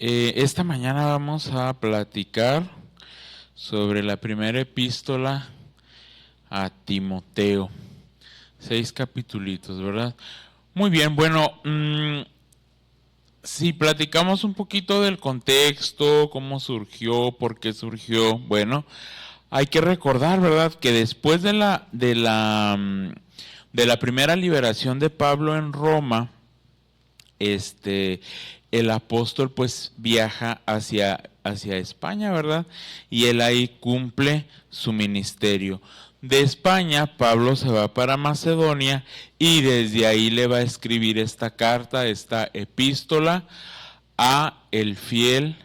Esta mañana vamos a platicar sobre la primera epístola a Timoteo. 6 capitulitos, ¿verdad? Muy bien, bueno, si platicamos un poquito del contexto, cómo surgió, por qué surgió, bueno, hay que recordar, ¿verdad?, que después de la primera liberación de Pablo en Roma, el apóstol pues viaja hacia España, ¿verdad? Y él ahí cumple su ministerio. De España, Pablo se va para Macedonia y desde ahí le va a escribir esta carta, esta epístola a el fiel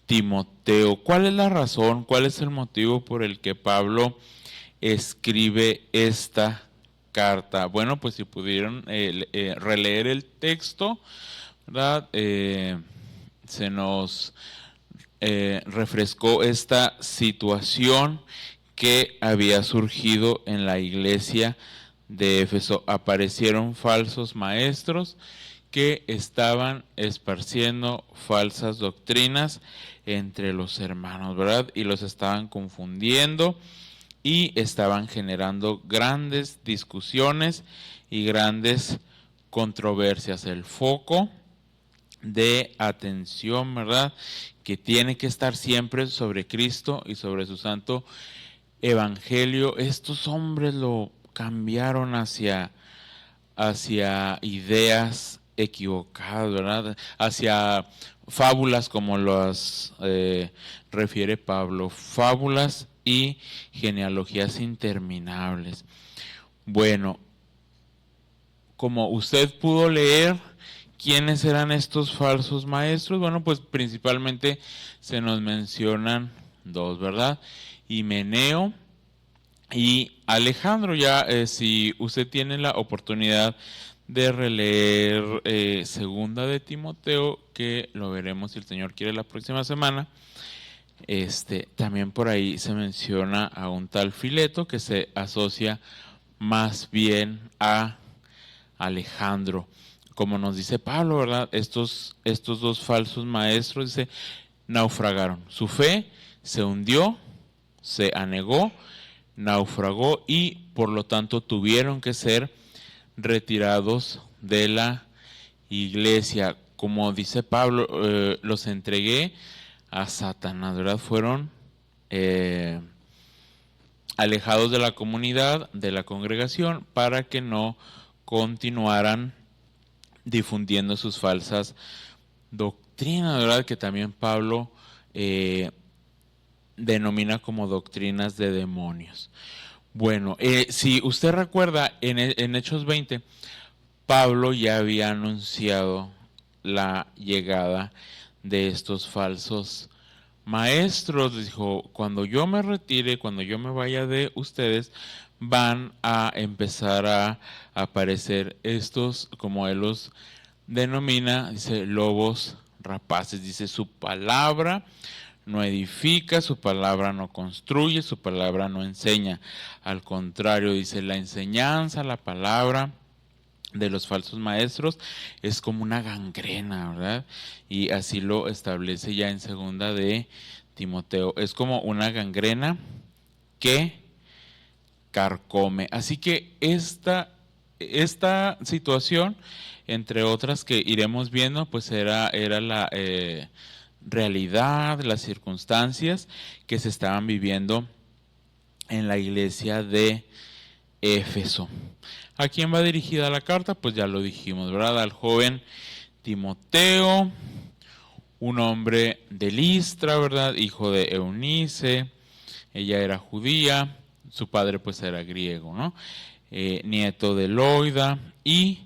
Timoteo. ¿Cuál es la razón? ¿Cuál es el motivo por el que Pablo escribe esta carta? Bueno, pues si pudieron releer el texto, ¿verdad? Se nos refrescó esta situación que había surgido en la iglesia de Éfeso. Aparecieron falsos maestros que estaban esparciendo falsas doctrinas entre los hermanos, ¿verdad? Y los estaban confundiendo y estaban generando grandes discusiones y grandes controversias. El foco de atención, ¿verdad?, que tiene que estar siempre sobre Cristo y sobre su santo evangelio. Estos hombres lo cambiaron hacia ideas equivocadas, ¿verdad? Hacia fábulas, como las refiere Pablo, fábulas y genealogías interminables. Bueno, como usted pudo leer, ¿quiénes eran estos falsos maestros? Bueno, pues principalmente se nos mencionan dos, ¿verdad? Himeneo y Alejandro. Ya si usted tiene la oportunidad de releer segunda de Timoteo, que lo veremos si el Señor quiere la próxima semana, también por ahí se menciona a un tal Fileto que se asocia más bien a Alejandro. Como nos dice Pablo, ¿verdad? Estos dos falsos maestros, dice, naufragaron. Su fe se hundió, se anegó, naufragó y por lo tanto tuvieron que ser retirados de la iglesia. Como dice Pablo, los entregué a Satanás, ¿verdad? Fueron alejados de la comunidad, de la congregación, para que no continuaran difundiendo sus falsas doctrinas, ¿verdad? Que también Pablo denomina como doctrinas de demonios. Bueno, si usted recuerda, en Hechos 20, Pablo ya había anunciado la llegada de estos falsos maestros. Dijo, cuando yo me retire, cuando yo me vaya de ustedes, van a empezar a aparecer estos, como él los denomina, dice, lobos rapaces. Dice, su palabra no edifica, su palabra no construye, su palabra no enseña. Al contrario, dice, la enseñanza, la palabra de los falsos maestros es como una gangrena, ¿verdad? Y así lo establece ya en segunda de Timoteo. Es como una gangrena que carcome. Así que esta situación, entre otras que iremos viendo, pues era la realidad, las circunstancias que se estaban viviendo en la iglesia de Éfeso. ¿A quién va dirigida la carta? Pues ya lo dijimos, ¿verdad? Al joven Timoteo, un hombre de Listra, ¿verdad? Hijo de Eunice, ella era judía, su padre pues era griego, ¿no? Nieto de Loida y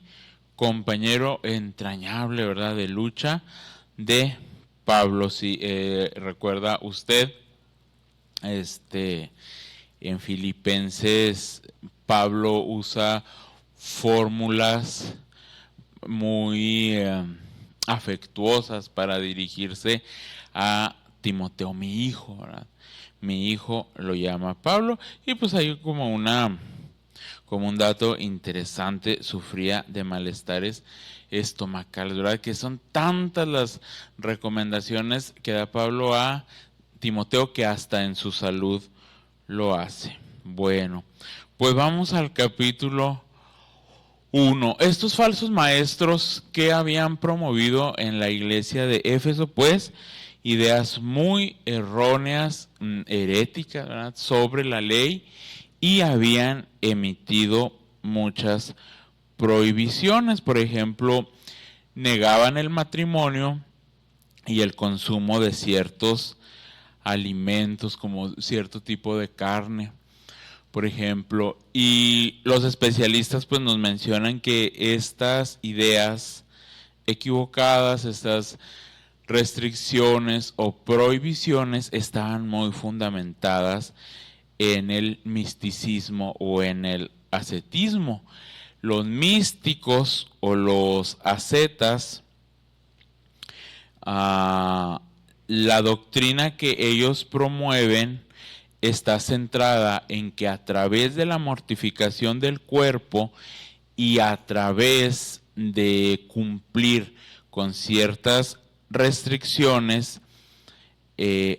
compañero entrañable, ¿verdad?, de lucha de Pablo. Si recuerda usted, en Filipenses, Pablo usa fórmulas muy afectuosas para dirigirse a Timoteo, mi hijo, ¿verdad? Mi hijo lo llama Pablo, y pues hay como como un dato interesante, sufría de malestares estomacales, ¿verdad? Que son tantas las recomendaciones que da Pablo a Timoteo que hasta en su salud lo hace. Bueno, pues vamos al capítulo 1. Estos falsos maestros que habían promovido en la iglesia de Éfeso, pues, ideas muy erróneas, heréticas, ¿verdad?, sobre la ley, y habían emitido muchas prohibiciones. Por ejemplo, negaban el matrimonio y el consumo de ciertos alimentos, como cierto tipo de carne, por ejemplo. Y los especialistas pues nos mencionan que estas ideas equivocadas, estas restricciones o prohibiciones estaban muy fundamentadas en el misticismo o en el ascetismo. Los místicos o los ascetas, la doctrina que ellos promueven está centrada en que a través de la mortificación del cuerpo y a través de cumplir con ciertas restricciones,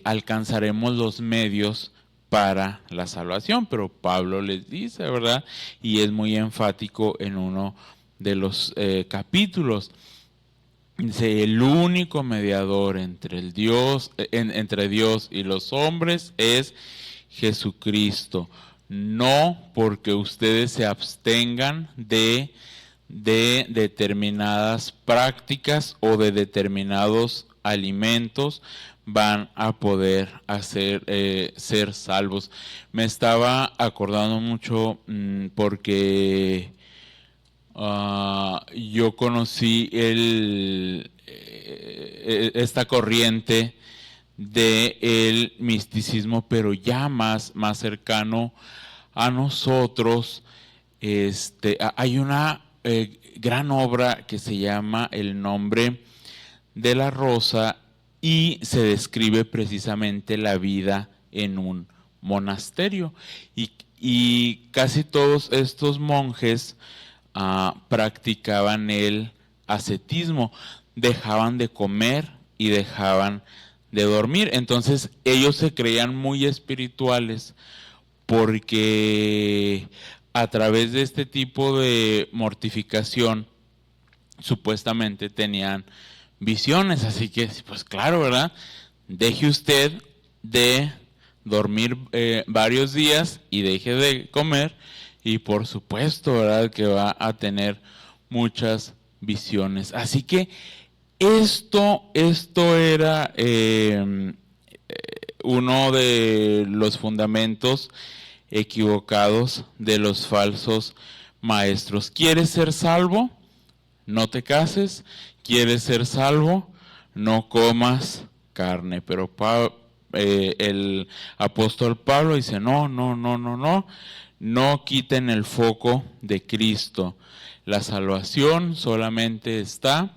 alcanzaremos los medios para la salvación. Pero Pablo les dice, ¿verdad? Y es muy enfático en uno de los capítulos. Dice, el único mediador entre entre Dios y los hombres es Jesucristo. No porque ustedes se abstengan de determinadas prácticas o de determinados alimentos van a poder ser salvos. Me estaba acordando mucho porque yo conocí esta corriente del misticismo, pero ya más cercano a nosotros. Hay una gran obra que se llama El nombre de la rosa y se describe precisamente la vida en un monasterio. Y casi todos estos monjes practicaban el ascetismo, dejaban de comer y dejaban de dormir. Entonces ellos se creían muy espirituales porque a través de este tipo de mortificación supuestamente tenían visiones. Así que, pues claro, ¿verdad? Deje usted de dormir varios días y deje de comer y por supuesto, ¿verdad?, que va a tener muchas visiones. Así que esto era uno de los fundamentos equivocados de los falsos maestros. ¿Quieres ser salvo? No te cases. ¿Quieres ser salvo? No comas carne. Pero el apóstol Pablo dice, no quiten el foco de Cristo. La salvación solamente está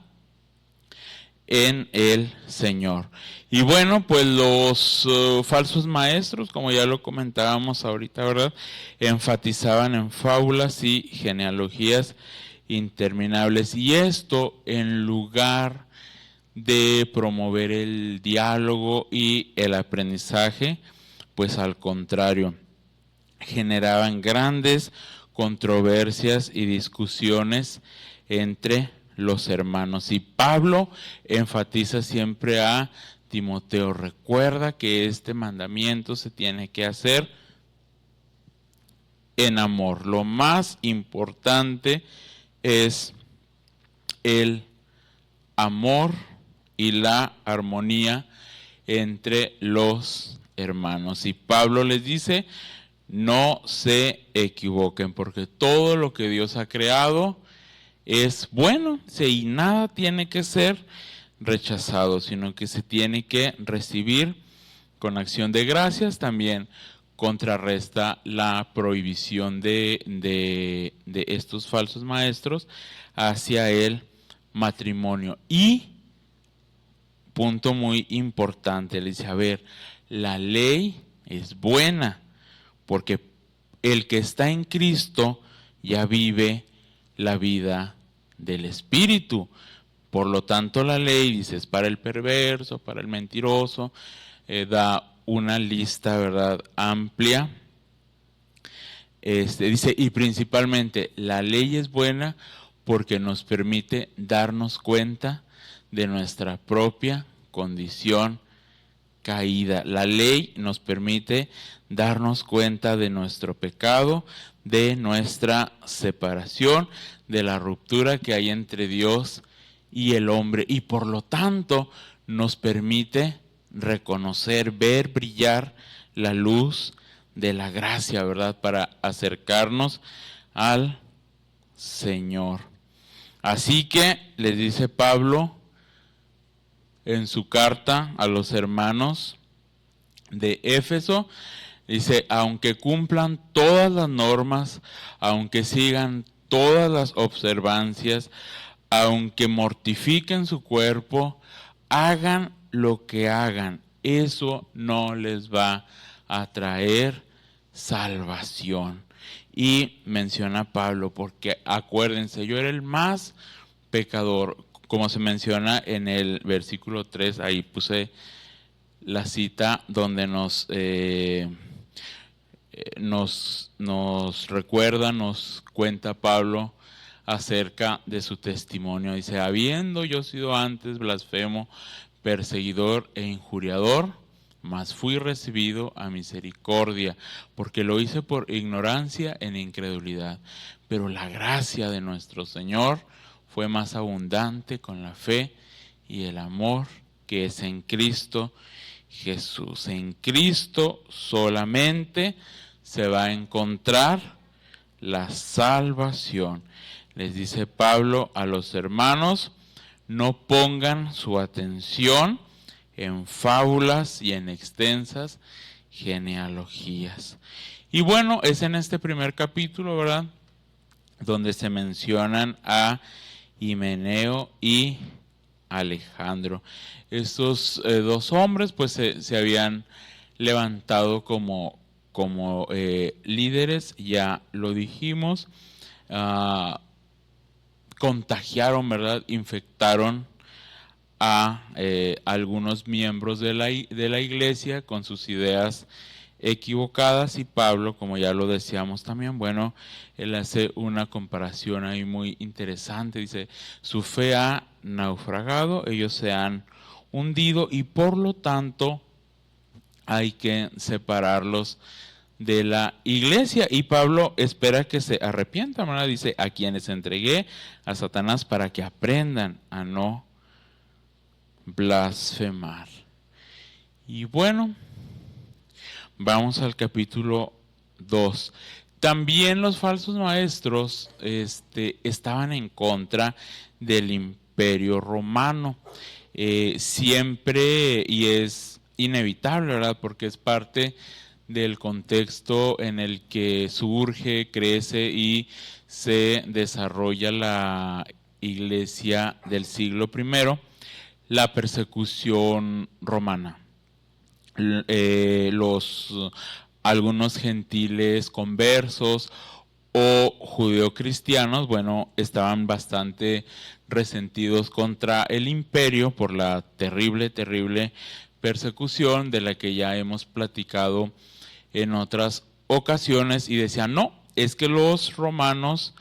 en el Señor. Y bueno, pues los falsos maestros, como ya lo comentábamos ahorita, ¿verdad?, enfatizaban en fábulas y genealogías interminables. Y esto, en lugar de promover el diálogo y el aprendizaje, pues al contrario, generaban grandes controversias y discusiones entre los hermanos. Y Pablo enfatiza siempre a Timoteo, recuerda que este mandamiento se tiene que hacer en amor. Lo más importante es el amor y la armonía entre los hermanos. Y Pablo les dice, no se equivoquen, porque todo lo que Dios ha creado es bueno, y nada tiene que ser rechazado, sino que se tiene que recibir con acción de gracias. También contrarresta la prohibición de estos falsos maestros hacia el matrimonio. Y, punto muy importante, le dice, a ver, la ley es buena, porque el que está en Cristo ya vive la vida del Espíritu. Por lo tanto, la ley, dice, es para el perverso, para el mentiroso, da una lista, ¿verdad?, amplia. Dice, y principalmente, la ley es buena porque nos permite darnos cuenta de nuestra propia condición caída. La ley nos permite darnos cuenta de nuestro pecado, de nuestra separación, de la ruptura que hay entre Dios y el hombre, y por lo tanto nos permite reconocer, ver brillar la luz de la gracia, ¿verdad?, para acercarnos al Señor. Así que les dice Pablo en su carta a los hermanos de Éfeso, dice, aunque cumplan todas las normas, aunque sigan todas las observancias, aunque mortifiquen su cuerpo, hagan lo que hagan, eso no les va a traer salvación. Y menciona Pablo, porque acuérdense, yo era el más pecador, como se menciona en el versículo 3, ahí puse la cita donde nos recuerda, nos cuenta Pablo acerca de su testimonio. Dice, habiendo yo sido antes blasfemo, perseguidor e injuriador, mas fui recibido a misericordia, porque lo hice por ignorancia en incredulidad. Pero la gracia de nuestro Señor fue más abundante con la fe y el amor que es en Cristo Jesús. En Cristo solamente se va a encontrar la salvación. Les dice Pablo a los hermanos, no pongan su atención en fábulas y en extensas genealogías. Y bueno, es en este primer capítulo, ¿verdad?, donde se mencionan a Himeneo y Alejandro. Estos dos hombres pues se habían levantado como líderes, ya lo dijimos, contagiaron, ¿verdad?, infectaron a algunos miembros de la iglesia con sus ideas equivocadas, y Pablo, como ya lo decíamos también, bueno, él hace una comparación ahí muy interesante, dice, su fe ha naufragado, ellos se han hundido y por lo tanto hay que separarlos de la iglesia, y Pablo espera que se arrepientan, ¿verdad? Dice, a quienes entregué a Satanás para que aprendan a no blasfemar. Y bueno, vamos al capítulo 2. También los falsos maestros estaban en contra del Imperio Romano. Siempre, y es inevitable, ¿verdad?, porque es parte del contexto en el que surge, crece y se desarrolla la iglesia del siglo I, la persecución romana. Algunos gentiles conversos o judeocristianos, bueno, estaban bastante resentidos contra el imperio por la terrible persecución de la que ya hemos platicado en otras ocasiones, y decían, no, es que los romanos,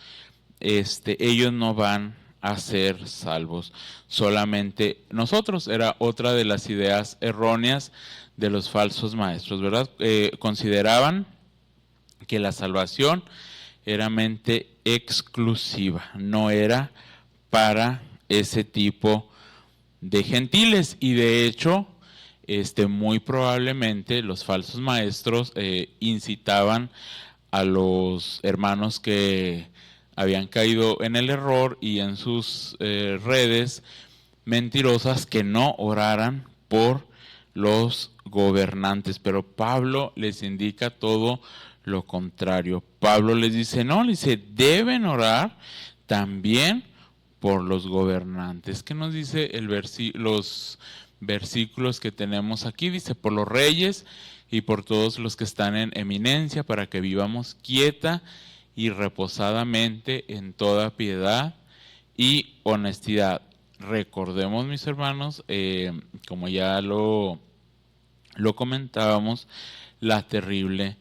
ellos no van a ser salvos, solamente nosotros. Era otra de las ideas erróneas de los falsos maestros, ¿verdad? Consideraban que la salvación era mente exclusiva, no era para ese tipo de gentiles, y de hecho, muy probablemente los falsos maestros incitaban a los hermanos que habían caído en el error y en sus redes mentirosas que no oraran por los gobernantes, pero Pablo les indica todo lo contrario. Pablo les dice, no, les dice, deben orar también por los gobernantes. ¿Qué nos dice los versículos que tenemos aquí? Dice, por los reyes y por todos los que están en eminencia, para que vivamos quieta y reposadamente en toda piedad y honestidad. Recordemos, mis hermanos, como ya lo comentábamos, la terrible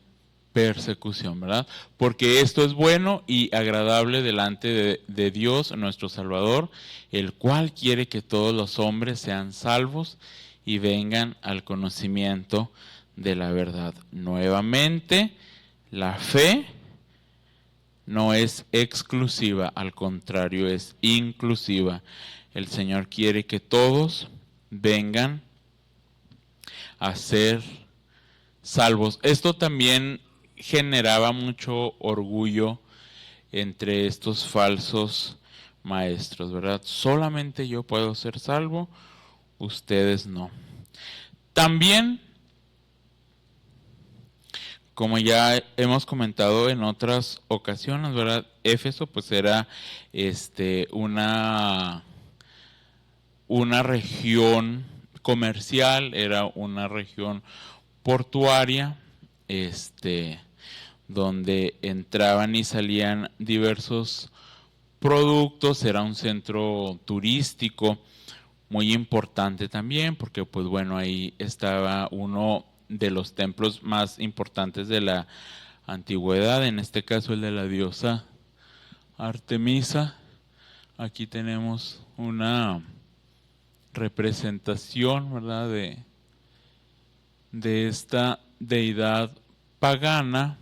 persecución, ¿verdad? Porque esto es bueno y agradable delante de Dios, nuestro Salvador, el cual quiere que todos los hombres sean salvos y vengan al conocimiento de la verdad. Nuevamente, la fe no es exclusiva, al contrario, es inclusiva. El Señor quiere que todos vengan a ser salvos. Esto también generaba mucho orgullo entre estos falsos maestros, ¿verdad? Solamente yo puedo ser salvo, ustedes no. También, como ya hemos comentado en otras ocasiones, ¿verdad? Éfeso pues era una región comercial, era una región portuaria, donde entraban y salían diversos productos, era un centro turístico muy importante también, porque pues bueno, ahí estaba uno de los templos más importantes de la antigüedad, en este caso el de la diosa Artemisa. Aquí tenemos una representación, ¿verdad?, de esta deidad pagana.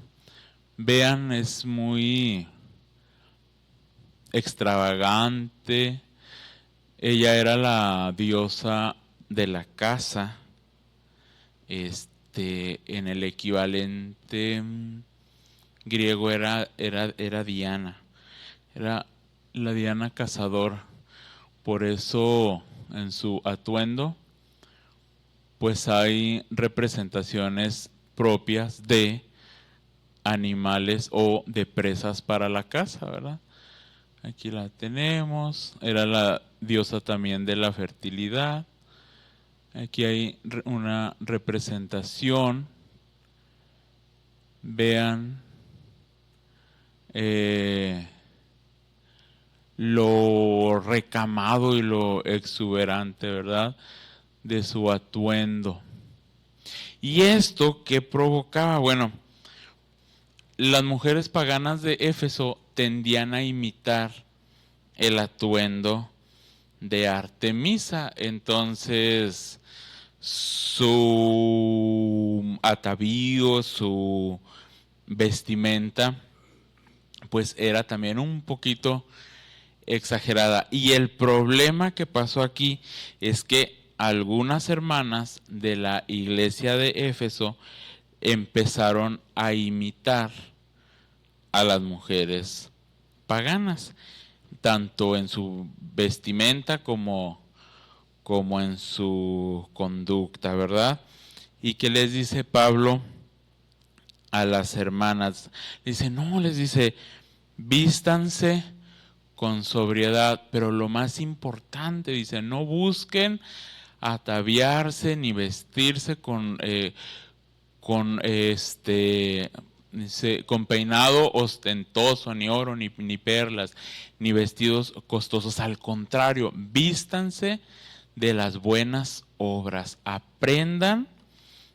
Vean, es muy extravagante. Ella era la diosa de la casa. En el equivalente griego era Diana. Era la Diana cazadora. Por eso en su atuendo pues hay representaciones propias de animales o de presas para la caza, ¿verdad? Aquí la tenemos. Era la diosa también de la fertilidad. Aquí hay una representación. Vean lo recamado y lo exuberante, ¿verdad?, de su atuendo. ¿Y esto qué provocaba? Bueno, las mujeres paganas de Éfeso tendían a imitar el atuendo de Artemisa. Entonces, su atavío, su vestimenta, pues era también un poquito exagerada. Y el problema que pasó aquí es que algunas hermanas de la iglesia de Éfeso empezaron a imitar a las mujeres paganas, tanto en su vestimenta como en su conducta, ¿verdad? ¿Y qué les dice Pablo a las hermanas? Dice, no, les dice, vístanse con sobriedad, pero lo más importante, dice, no busquen ataviarse ni vestirse con peinado ostentoso, ni oro, ni perlas, ni vestidos costosos. Al contrario, vístanse de las buenas obras. Aprendan,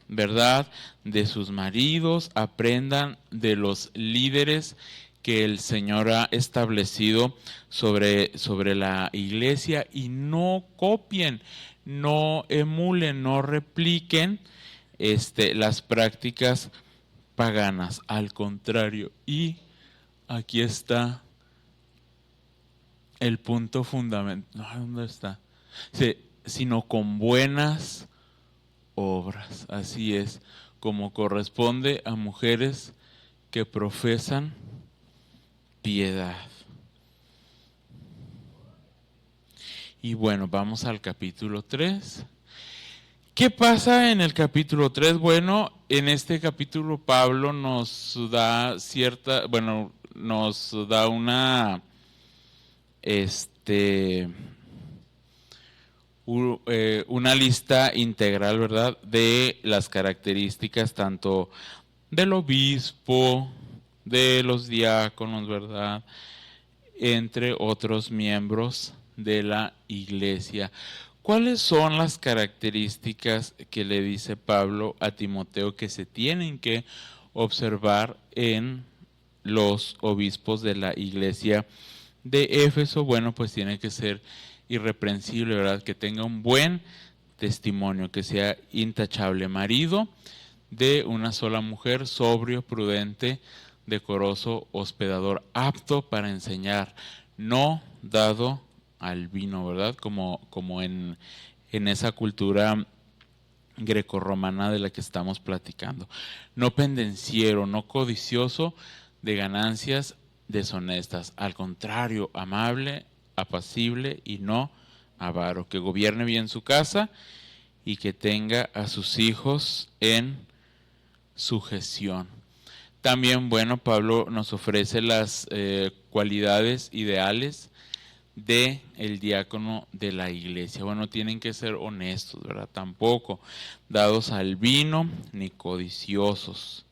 ¿verdad?, de sus maridos, aprendan de los líderes que el Señor ha establecido sobre la iglesia, y no copien, no emulen, no repliquen las prácticas paganas. Al contrario, y aquí está el punto fundamental. ¿Dónde está? Sí, sino con buenas obras. Así es, como corresponde a mujeres que profesan piedad. Y bueno, vamos al capítulo 3. ¿Qué pasa en el capítulo 3? Bueno, en este capítulo Pablo nos da una una lista integral, ¿verdad?, de las características tanto del obispo, de los diáconos, ¿verdad? Entre otros miembros de la iglesia. ¿Cuáles son las características que le dice Pablo a Timoteo que se tienen que observar en los obispos de la iglesia de Éfeso? Bueno, pues tiene que ser irreprensible, ¿verdad? Que tenga un buen testimonio, que sea intachable, marido de una sola mujer, sobrio, prudente, decoroso, hospedador, apto para enseñar, no dado al vino, ¿verdad? Como en esa cultura grecorromana de la que estamos platicando. No pendenciero, no codicioso de ganancias deshonestas, al contrario, amable, apacible y no avaro, que gobierne bien su casa y que tenga a sus hijos en sujeción. También, bueno, Pablo nos ofrece las cualidades ideales de el diácono de la iglesia. Bueno, tienen que ser honestos, ¿verdad? Tampoco dados al vino, ni codiciosos,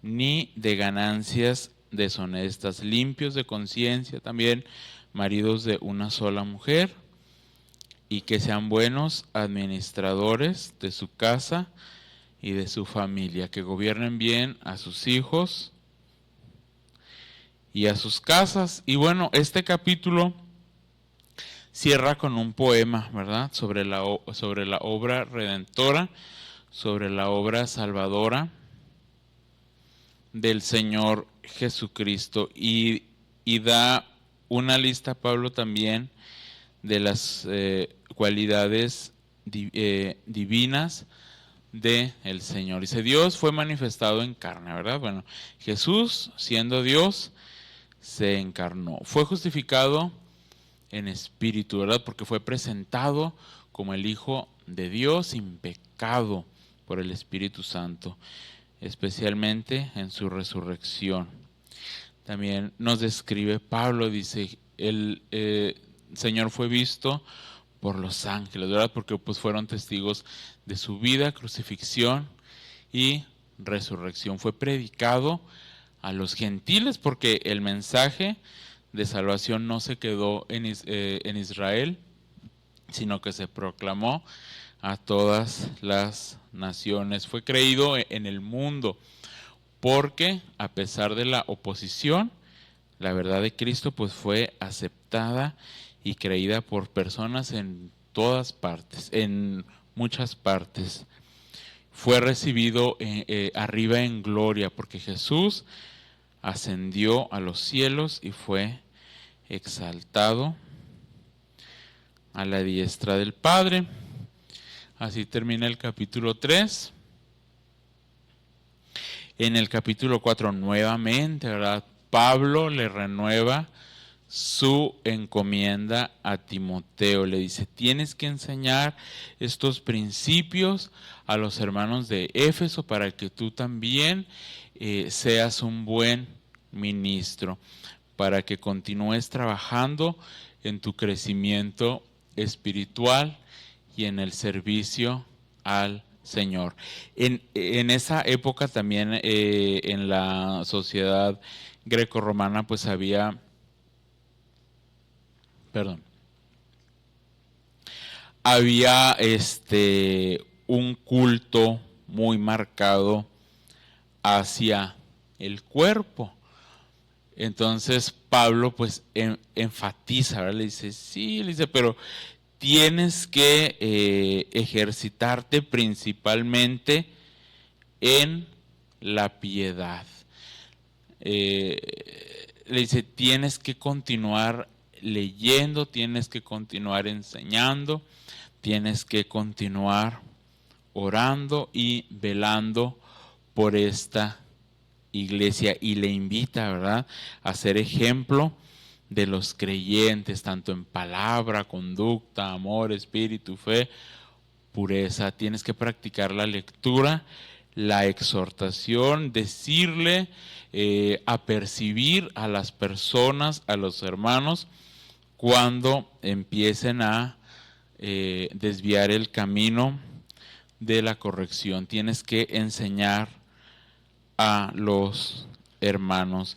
ni de ganancias deshonestas, limpios de conciencia también, maridos de una sola mujer, y que sean buenos administradores de su casa y de su familia, que gobiernen bien a sus hijos y a sus casas. Y bueno, este capítulo cierra con un poema, ¿verdad? Sobre la obra redentora, sobre la obra salvadora del Señor Jesucristo. Y da una lista, Pablo, también de las cualidades divinas de el Señor. Dice, Dios fue manifestado en carne, ¿verdad? Bueno, Jesús, siendo Dios, se encarnó. Fue justificado en espíritu, ¿verdad? Porque fue presentado como el Hijo de Dios sin pecado por el Espíritu Santo, especialmente en su resurrección. También nos describe Pablo, dice, el Señor fue visto por los ángeles, ¿verdad? Porque pues fueron testigos de su vida, crucifixión y resurrección. Fue predicado a los gentiles porque el mensaje de salvación no se quedó en Israel, sino que se proclamó a todas las naciones. Fue creído en el mundo porque a pesar de la oposición, la verdad de Cristo pues fue aceptada y creída por personas en todas partes, en muchas partes. Fue recibido arriba en gloria porque Jesús ascendió a los cielos y fue exaltado a la diestra del Padre. Así termina el capítulo 3. En el capítulo 4 nuevamente, ¿verdad? Pablo le renueva su encomienda a Timoteo. Le dice, tienes que enseñar estos principios a los hermanos de Éfeso para que tú también seas un buen ministro, para que continúes trabajando en tu crecimiento espiritual y en el servicio al Señor. En esa época también en la sociedad grecorromana pues había un culto muy marcado hacia el cuerpo. Entonces Pablo pues enfatiza, ¿verdad? Le dice, sí, le dice, pero tienes que ejercitarte principalmente en la piedad. Le dice, tienes que continuar leyendo, tienes que continuar enseñando, tienes que continuar orando y velando por esta iglesia, y le invita, ¿verdad?, a ser ejemplo de los creyentes, tanto en palabra, conducta, amor, espíritu, fe, pureza. Tienes que practicar la lectura, la exhortación, decirle, apercibir a las personas, a los hermanos, cuando empiecen a desviar el camino de la corrección. Tienes que enseñar a los hermanos.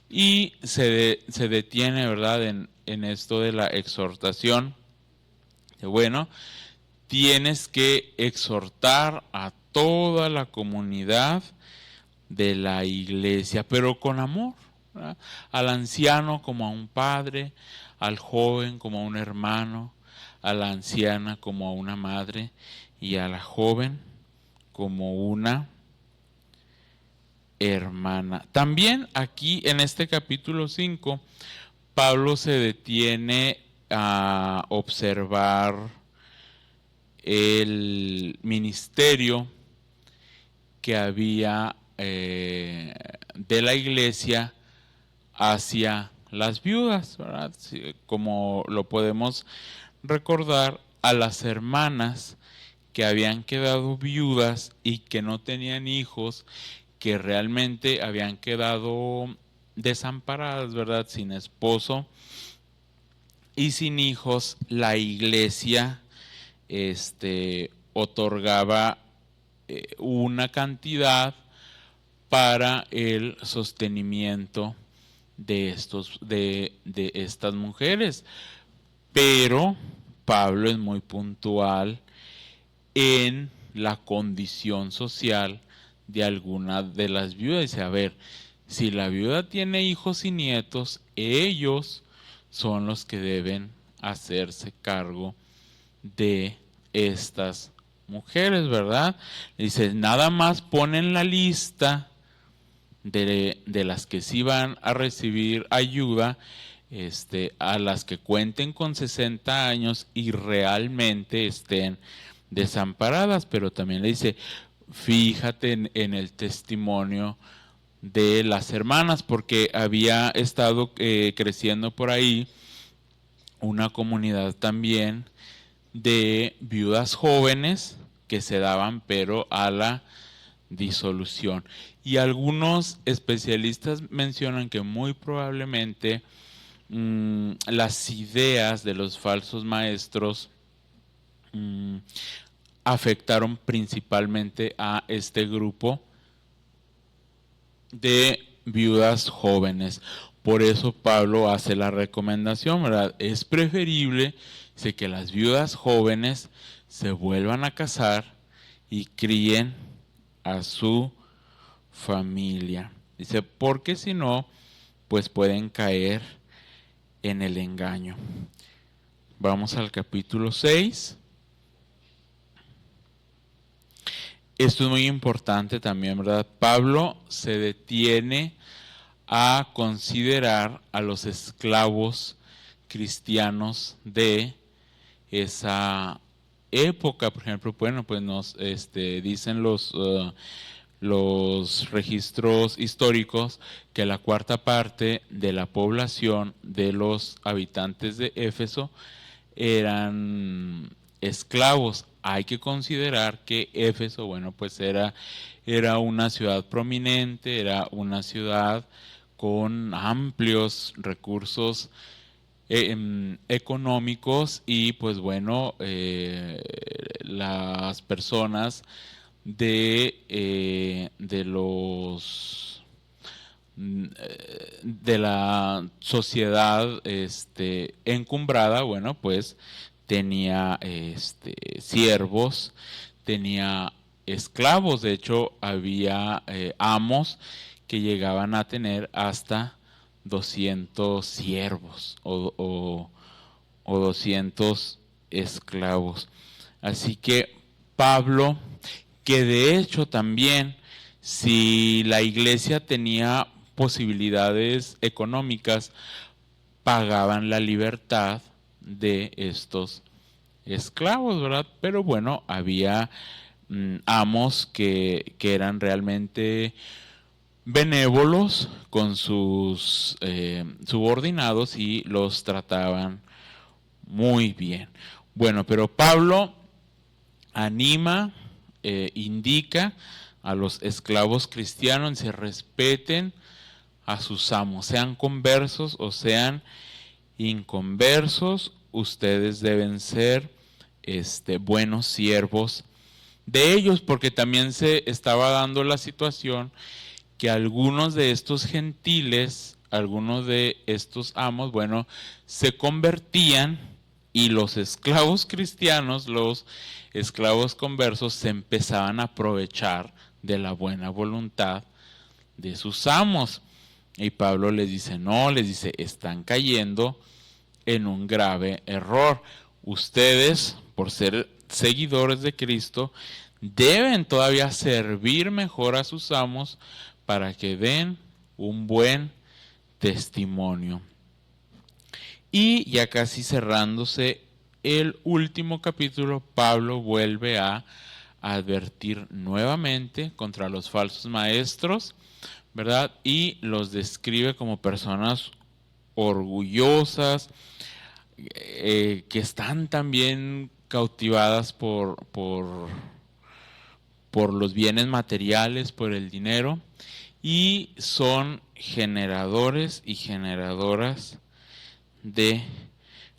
Y se detiene, ¿verdad?, en esto de la exhortación. Bueno, tienes que exhortar a toda la comunidad de la iglesia, pero con amor, ¿verdad? Al anciano como a un padre, al joven como a un hermano, a la anciana como a una madre y a la joven como una hermana. También aquí en este capítulo 5, Pablo se detiene a observar el ministerio que había de la iglesia hacia las viudas, ¿verdad? Como lo podemos recordar, a las hermanas que habían quedado viudas y que no tenían hijos, que realmente habían quedado desamparadas, ¿verdad?, sin esposo y sin hijos, la iglesia otorgaba una cantidad para el sostenimiento de estas mujeres. Pero Pablo es muy puntual en la condición social de alguna de las viudas. Dice, a ver, si la viuda tiene hijos y nietos, ellos son los que deben hacerse cargo de estas mujeres, ¿verdad? Dice, nada más ponen la lista de las que sí van a recibir ayuda, a las que cuenten con 60 años y realmente estén desamparadas, pero también le dice, fíjate en el testimonio de las hermanas, porque había estado creciendo por ahí una comunidad también de viudas jóvenes que se daban pero a la disolución. Y algunos especialistas mencionan que muy probablemente las ideas de los falsos maestros afectaron principalmente a este grupo de viudas jóvenes. Por eso Pablo hace la recomendación, ¿verdad? Es preferible que las viudas jóvenes se vuelvan a casar y críen a su familia. Dice, porque si no, pues pueden caer en el engaño. Vamos al capítulo 6. Esto es muy importante también, ¿verdad? Pablo se detiene a considerar a los esclavos cristianos de esa época. Por ejemplo, bueno, pues nos dicen los registros históricos que la cuarta parte de la población de los habitantes de Éfeso eran esclavos. Hay que considerar que Éfeso, bueno, pues era una ciudad prominente, era una ciudad con amplios recursos económicos y pues bueno, las personas de la sociedad encumbrada, bueno, pues tenía siervos, tenía esclavos. De hecho, había amos que llegaban a tener hasta 200 siervos o 200 esclavos. Así que Pablo, que de hecho también, si la iglesia tenía posibilidades económicas, pagaban la libertad de estos esclavos, ¿verdad? Pero bueno, había amos que eran realmente benévolos con sus subordinados y los trataban muy bien. Bueno, pero Pablo anima, indica a los esclavos cristianos que se respeten a sus amos, sean conversos o sean inconversos, ustedes deben ser buenos siervos de ellos, porque también se estaba dando la situación que algunos de estos gentiles, algunos de estos amos, bueno, se convertían y los esclavos cristianos, los esclavos conversos, se empezaban a aprovechar de la buena voluntad de sus amos. Y Pablo les dice, no, les dice, están cayendo en un grave error. Ustedes, por ser seguidores de Cristo, deben todavía servir mejor a sus amos para que den un buen testimonio. Y ya casi cerrándose el último capítulo, Pablo vuelve a advertir nuevamente contra los falsos maestros, ¿verdad? Y los describe como personas orgullosas, que están también cautivadas por los bienes materiales, por el dinero, y son generadores y generadoras de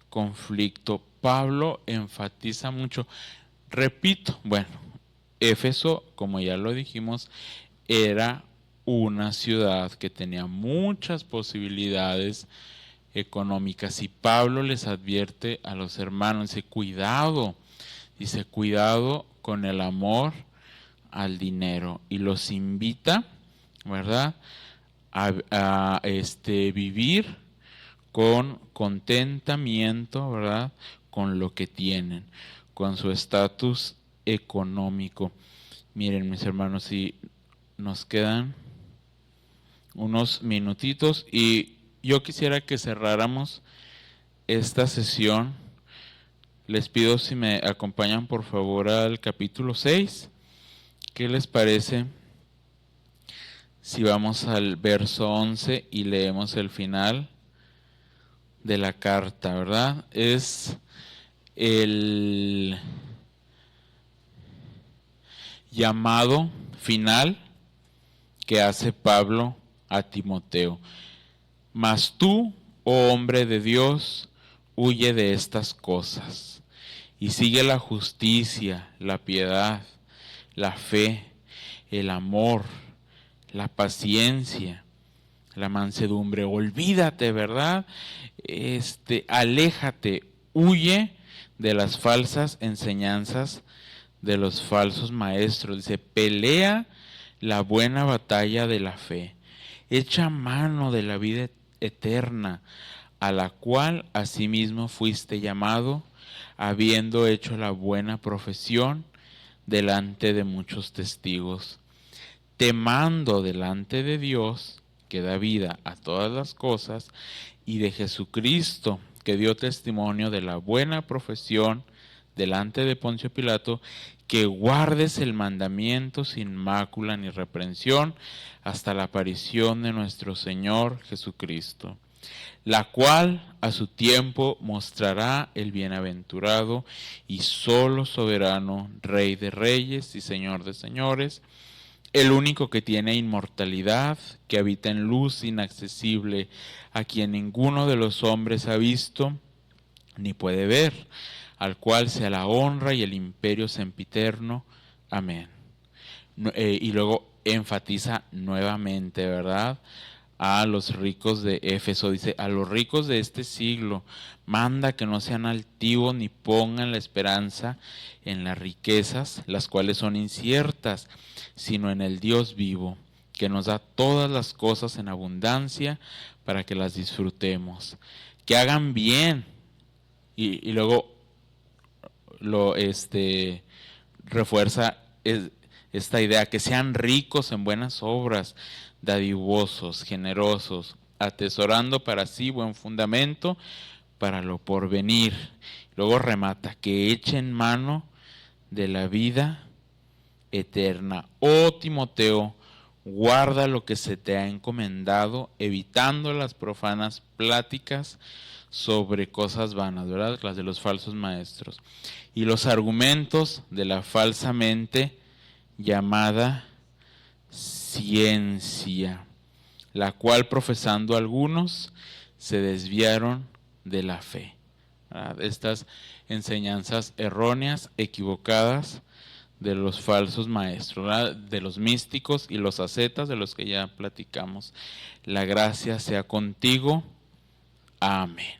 conflicto. Pablo enfatiza mucho. Repito, bueno, Éfeso, como ya lo dijimos, era una ciudad que tenía muchas posibilidades económicas, y Pablo les advierte a los hermanos, dice cuidado con el amor al dinero, y los invita, ¿verdad?, a vivir con contentamiento, ¿verdad?, con lo que tienen, con su estatus económico. Miren, mis hermanos, si nos quedan unos minutitos y yo quisiera que cerráramos esta sesión. Les pido si me acompañan por favor al capítulo 6. ¿Qué les parece si vamos al verso 11 y leemos el final de la carta, ¿verdad? Es el llamado final que hace Pablo a Timoteo. Mas tú, oh hombre de Dios, huye de estas cosas y sigue la justicia, la piedad, la fe, el amor, la paciencia, la mansedumbre. Olvídate, ¿verdad? Aléjate, huye de las falsas enseñanzas de los falsos maestros. Dice, pelea la buena batalla de la fe. Echa mano de la vida eterna, a la cual asimismo fuiste llamado, habiendo hecho la buena profesión delante de muchos testigos. Te mando delante de Dios, que da vida a todas las cosas, y de Jesucristo, que dio testimonio de la buena profesión delante de Poncio Pilato, que guardes el mandamiento sin mácula ni reprensión hasta la aparición de nuestro Señor Jesucristo, la cual a su tiempo mostrará el bienaventurado y solo soberano, Rey de reyes y Señor de señores, el único que tiene inmortalidad, que habita en luz inaccesible, a quien ninguno de los hombres ha visto ni puede ver, al cual sea la honra y el imperio sempiterno. Amén. Y luego enfatiza nuevamente, ¿verdad?, a los ricos de Éfeso. Dice, a los ricos de este siglo, manda que no sean altivos ni pongan la esperanza en las riquezas, las cuales son inciertas, sino en el Dios vivo, que nos da todas las cosas en abundancia para que las disfrutemos. Que hagan bien. Y luego lo refuerza esta idea, que sean ricos en buenas obras, dadivosos, generosos, atesorando para sí buen fundamento para lo porvenir. Luego remata, que echen mano de la vida eterna. Oh Timoteo, guarda lo que se te ha encomendado, evitando las profanas pláticas sobre cosas vanas, ¿verdad?, las de los falsos maestros, y los argumentos de la falsamente llamada ciencia, la cual profesando algunos se desviaron de la fe. ¿Verdad? Estas enseñanzas erróneas, equivocadas de los falsos maestros, ¿verdad? De los místicos y los ascetas, de los que ya platicamos. La gracia sea contigo. Amén.